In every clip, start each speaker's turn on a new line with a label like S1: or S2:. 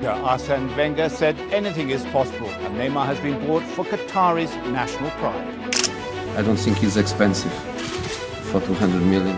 S1: Yeah, Arsene Wenger said anything is possible, and Neymar has been bought for Qatari's national pride.
S2: I don't think he's expensive for 200 million.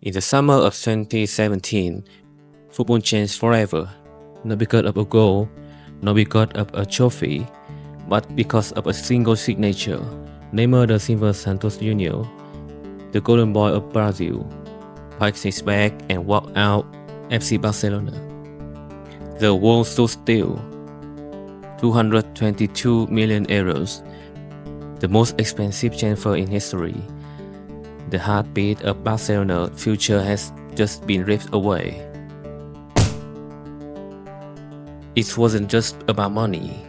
S3: In the summer of 2017, football changed forever, not because of a goal, not because of a trophy, but because of a single signature. Neymar da Silva Santos Jr., the golden boy of Brazil, packed his bag and walked out FC Barcelona. The world stood still. 222 million euros, the most expensive transfer in history. The heartbeat of Barcelona's future has just been ripped away. It wasn't just about money.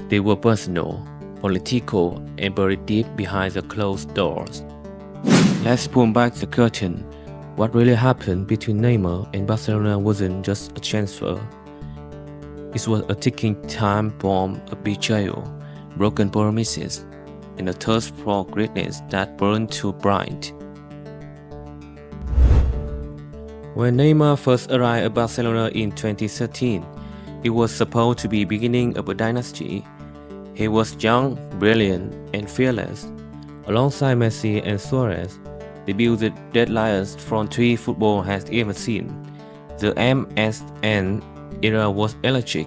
S3: They were personal, political, and buried deep behind the closed doors. Let's pull back the curtain. What really happened between Neymar and Barcelona wasn't just a transfer. It was a ticking time bomb of betrayal, broken promises, and a thirst for greatness that burned too bright. When Neymar first arrived at Barcelona in 2013, it was supposed to be the beginning of a dynasty. He was young, brilliant, and fearless. Alongside Messi and Suarez, they built the deadliest front three football has ever seen. The MSN era was electric.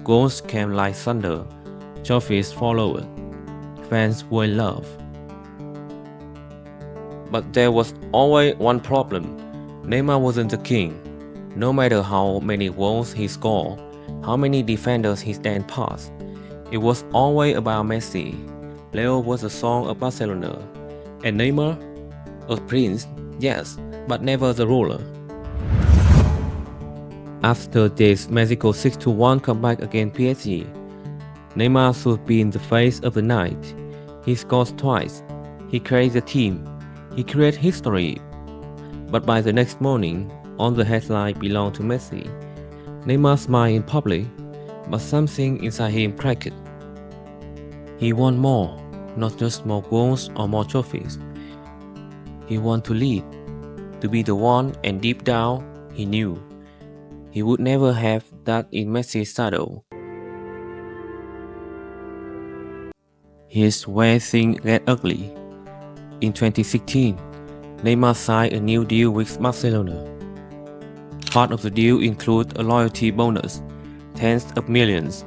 S3: Goals came like thunder. Trophies followed. Fans were in love. But there was always one problem. Neymar wasn't the king. No matter how many goals he scored, how many defenders he stand past, it was always about Messi. Leo was the song of Barcelona. And Neymar? A prince, yes, but never the ruler. After this Mexico 6-1 comeback against PSG, Neymar should be in the face of the night. He scores twice. He carries the team. He creates history. But by the next morning, all the headlines belonged to Messi. Neymar smiled in public, but something inside him cracked. He wanted more, not just more goals or more trophies. He wanted to lead, to be the one, and deep down, he knew he would never have that in Messi's shadow. Here's where things get ugly. In 2016, Neymar signed a new deal with Barcelona. Part of the deal includes a loyalty bonus, tens of millions,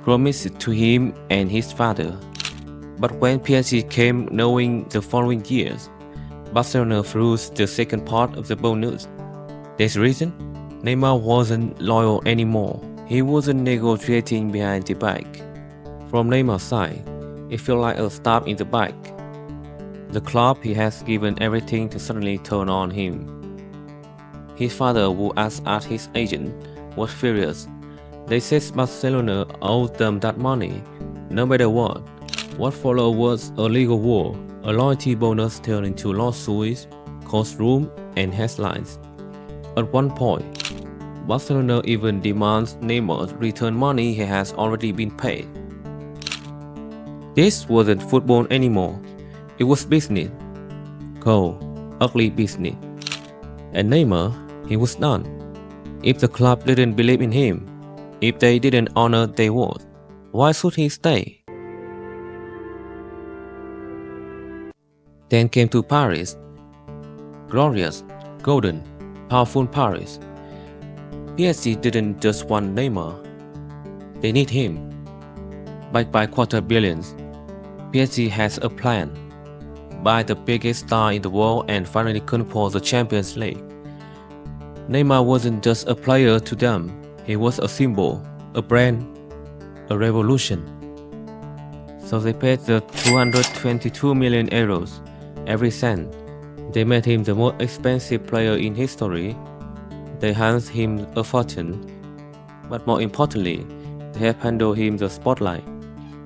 S3: promised to him and his father. But when PSG came knowing the following years, Barcelona froze the second part of the bonus. There's a reason. Neymar wasn't loyal anymore. He wasn't negotiating behind the back. From Neymar's side, it felt like a stab in the back. The club he has given everything to suddenly turn on him. His father, who asked as his agent, was furious. They said Barcelona owed them that money, no matter what. What followed was a legal war. A loyalty bonus turned into lawsuits, courtroom, and headlines. At one point, Barcelona even demands Neymar return money he has already been paid. This wasn't football anymore. It was business. Cold, ugly business. And Neymar, he was done. If the club didn't believe in him, if they didn't honor their word, why should he stay? Then came to Paris. Glorious, golden, powerful Paris. PSG didn't just want Neymar. They need him. Backed by quarter billions, PSG has a plan. Buy the biggest star in the world and finally control the Champions League. Neymar wasn't just a player to them. He was a symbol, a brand, a revolution. So they paid the 222 million euros. Every cent. They made him the most expensive player in history. They handed him a fortune. But more importantly, they have handed him the spotlight.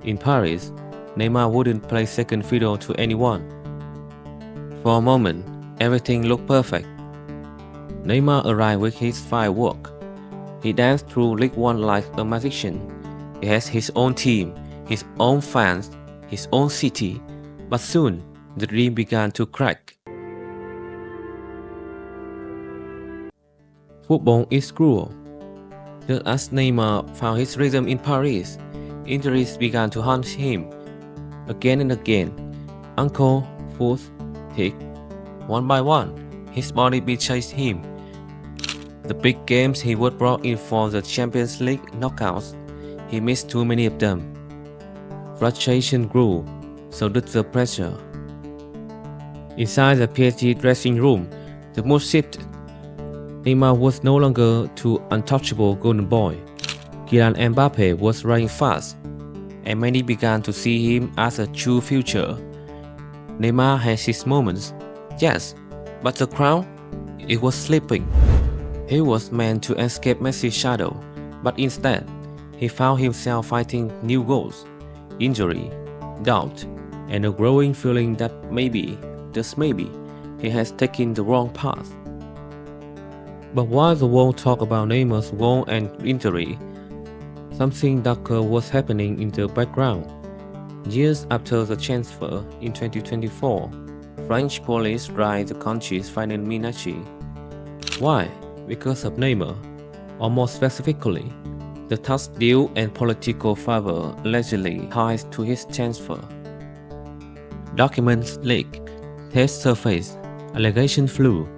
S3: In Paris, Neymar wouldn't play second fiddle to anyone. For a moment, everything looked perfect. Neymar arrived with his firework. He danced through League One like a magician. He has his own team, his own fans, his own city. But soon, the dream began to crack. Football is cruel. Just as Neymar found his rhythm in Paris, injuries began to haunt him. Again and again, ankle, foot, hip, one by one, his body betrayed him. The big games he was brought in for the Champions League knockouts, he missed too many of them. Frustration grew, so did the pressure. Inside the PSG dressing room, the mood shifted. Neymar was no longer too untouchable golden boy. Kylian Mbappe was running fast, and many began to see him as a true future. Neymar had his moments, yes, but the crown, it was sleeping. He was meant to escape Messi's shadow, but instead, he found himself fighting new goals, injury, doubt, and a growing feeling that maybe, just maybe, he has taken the wrong path. But while the world talked about Neymar's goal and injury, something darker was happening in the background. Years after the transfer in 2024, French police raided the country's final ministry. Why? Because of Neymar, or more specifically, the tax deal and political favor allegedly tied to his transfer. Documents leaked, tests surfaced, allegations flew.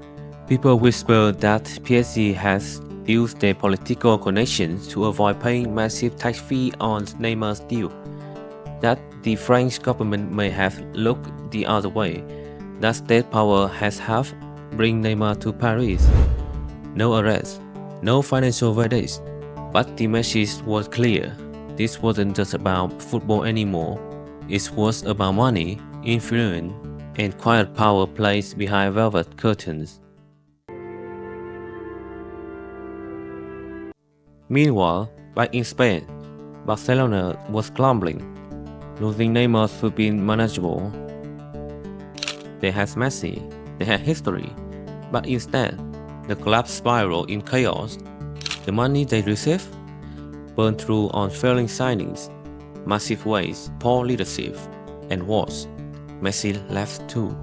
S3: People whispered that PSG has used their political connections to avoid paying massive tax fee on Neymar's deal, that the French government may have looked the other way, that state power has helped bring Neymar to Paris. No arrest, no financial verdicts, but the message was clear. This wasn't just about football anymore. It was about money, influence, and quiet power placed behind velvet curtains. Meanwhile, back in Spain, Barcelona was crumbling. Losing Neymar would be manageable. They had Messi, they had history, but instead, the club spiraled in chaos. The money they received burned through on failing signings, massive waste, poor leadership, and worse, Messi left too.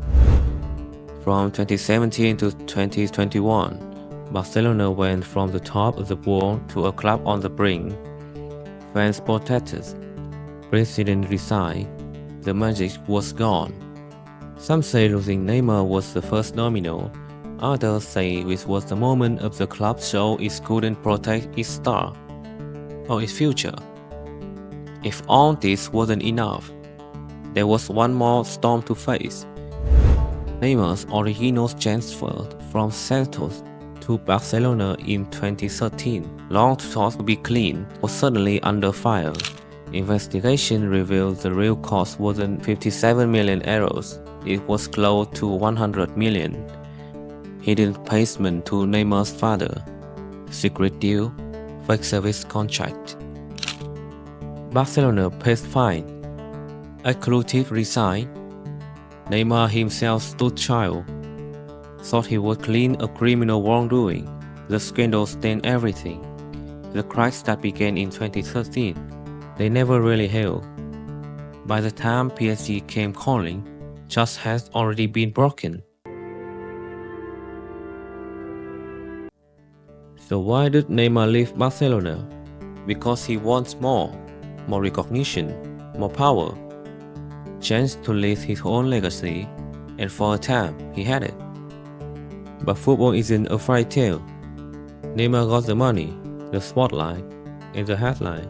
S3: From 2017 to 2021, Barcelona went from the top of the world to a club on the brink. Fans protested, president resigned, the magic was gone. Some say losing Neymar was the first domino, others say it was the moment of the club show it couldn't protect its star or its future. If all this wasn't enough, there was one more storm to face. Neymar's original transfer from Santos to Barcelona in 2013, long thought to be clean, was suddenly under fire. Investigation revealed the real cost wasn't 57 million euros, it was close to 100 million. Hidden payment to Neymar's father, secret deal, fake service contract. Barcelona paid fine. Executive resigned. Neymar himself stood trial. Thought he would clean a criminal wrongdoing. The scandal stained everything. The cracks that began in 2013, they never really healed. By the time PSG came calling, trust had already been broken. So why did Neymar leave Barcelona? Because he wants more recognition, more power, chance to lead his own legacy, and for a time he had it. But football isn't a fairy tale. Neymar got the money, the spotlight, and the headline,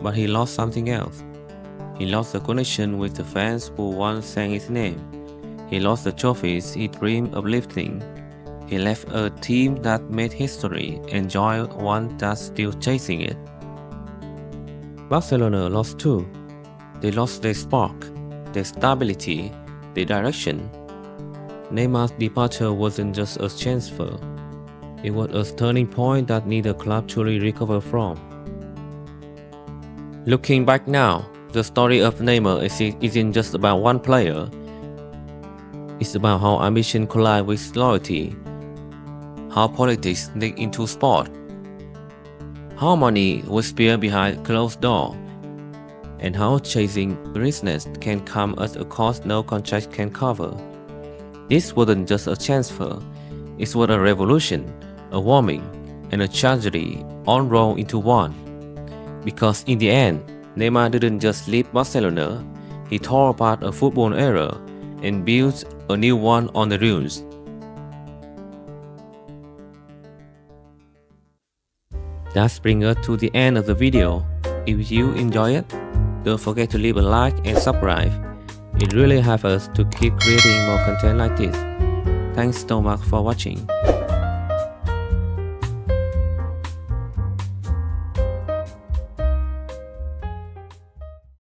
S3: but he lost something else. He lost the connection with the fans who once sang his name. He lost the trophies he dreamed of lifting. He left a team that made history and joined one that's still chasing it. Barcelona lost too. They lost their spark, their stability, their direction. Neymar's departure wasn't just a transfer. It was a turning point that neither club truly recovered from. Looking back now, the story of Neymar isn't just about one player. It's about how ambition collides with loyalty, how politics sneak into sport, how money was spent behind closed doors, and how chasing greatness can come at a cost no contract can cover. This wasn't just a transfer, it was a revolution, a warming, and a tragedy all rolled into one. Because in the end, Neymar didn't just leave Barcelona, he tore apart a football era and built a new one on the ruins. That brings us to the end of the video. If you enjoy it, don't forget to leave a like and subscribe. It really helps us to keep creating more content like this. Thanks so much for watching.